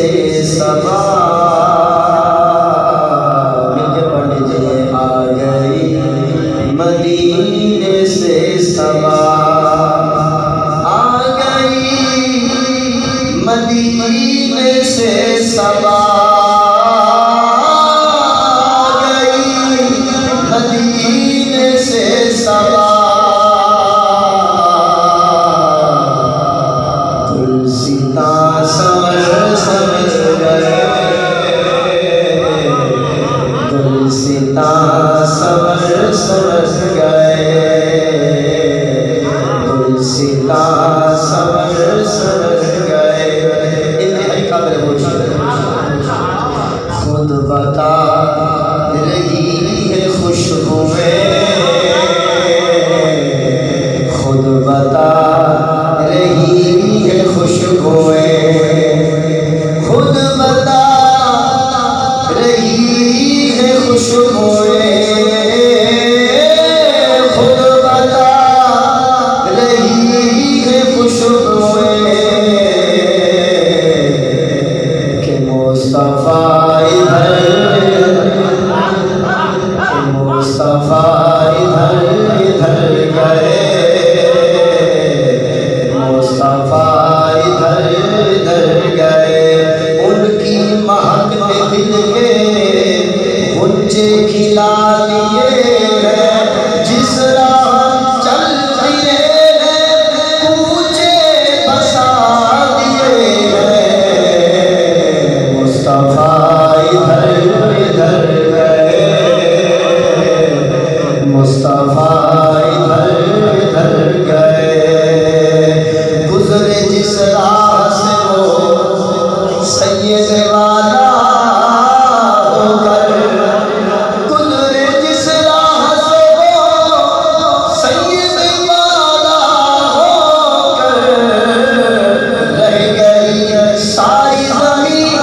से सबा मिलके पढ़ लीजिए। आ गई मदीने से सबा, आ गई मदीने से सबा, आ गई मदीने से सबा। तुलसीता समर समर गए, तुलसीता समर समर गए, तुलसीता समर समर गए। इंतहाई काबिल होश खुद बता रही है खुशबुएं, खुद बता रही है खुशबुएं, खुद बता रही है खुशबुएं, खुद बता रही है खुशबुएं कि मुस्तफा इधर, कि मुस्तफा इधर इधर गए, मुस्तफा इधर इधर गए। उनकी महक में दिल के गुंजे खिला दिए हैं, जिस राह चल दिए हैं कूचे बसा दिए हैं। मुस्तफा इधर इधर गए, मुस्तफा इधर इधर गए। गुजरे जिस राह से वो सैयद वाला होकर, गुजरे जिस राह से वो सैयद वाला होकर, रह गई सारी ज़मीन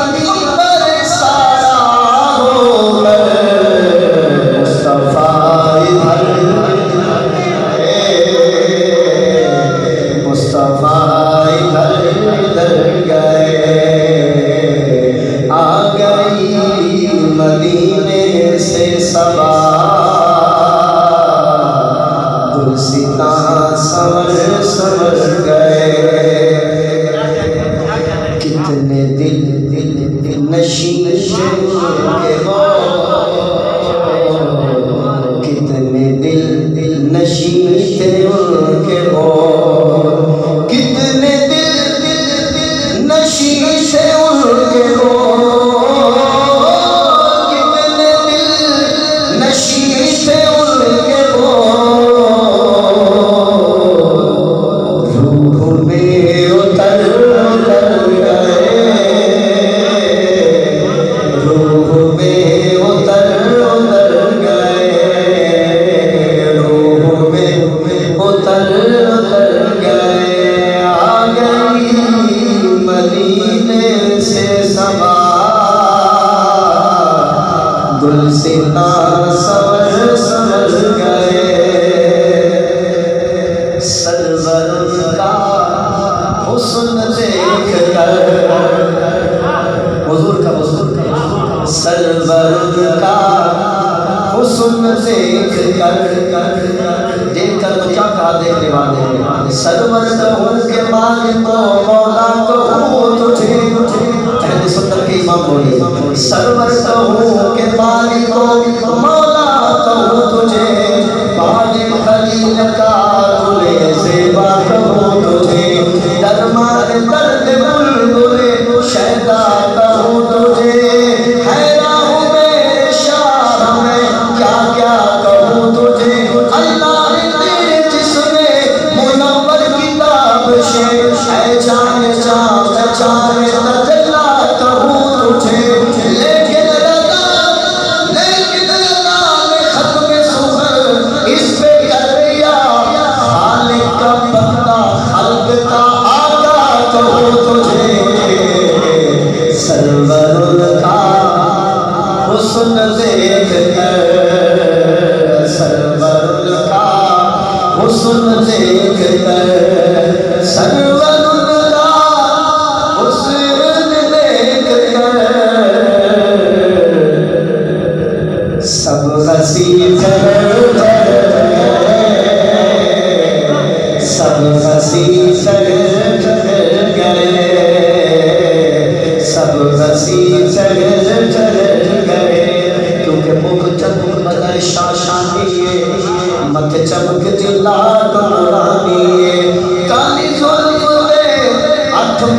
पर सारा होकर। मुस्तफा इधर मुस्तफा इधर इधर गए। आ गई मदीने से सबा, तुलसीता समर समर गए। कितने दिल दिल नशीं थे उनके वो, कितने दिल दिल नशीं थे उनके वो, कितने दिल दिल नशीं थे उनके वो, कितने दिल नशीं थे उनके वो। रूह में उतर उतर गए, रूह में उतर उतर गए, रूह में उतर उतर गए। आ गई मदीने से सबा, गुलसिता समर समर गए। सरवर का हुस्न देख कर, हुजूर का सरवर का हुस्न देख कर, देख कर तो क्या कहा देखने वाले, सरवर कहूँ के मालिक तो मौला कहूँ तुझे। पहले सुंदर के इमाम बोले, सरवर कहूँ के मालिक तो मौला कहूँ तुझे, बालिक खलील का गुले ज़ेबा कहूँ तुझे, दरमान दर्द बुलबुले शैदा कहूँ तुझे। हैरान हूँ मेरे शाह में क्या क्या कहूँ तुझे। अल्लाह ने तेरे जिस्मे मुनव्वर किताब से ऐ जान जान जान तजल्ला कहूँ तुझे। लेकिन रज़ा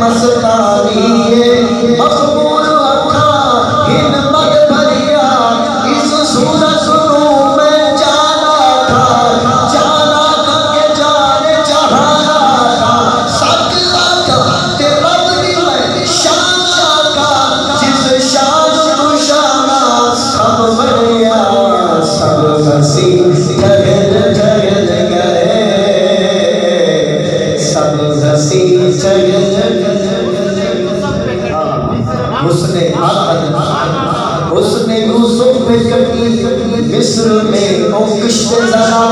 मस्तानी मखबूल अखा हिम्मत भरिया इस सूरत में जाना था के जाने चाहना था सकला का ते रब दी मैं शाना का जिस शान को शाना सब बढ़िया सब हसी जगत जगत गए सब हसी जगत उसने यूसुफ पे कटी मिस्र में किश्त ज़रा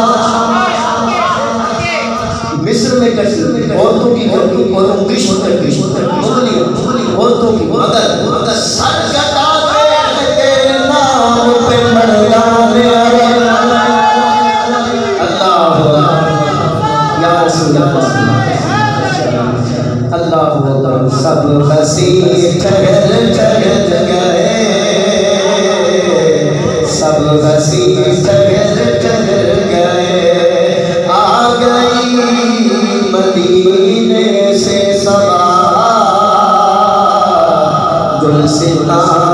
मिस्र में कटी औरतों की और किश्त औरतों की मगर सर कटाते तेरे नाम पे मरदाने अल्लाह या रसूल अल्लाह सब हसी ठहर ठहर गए सब हसी ठहर ठहर गए आ गई मदीने से सवा गुलसितां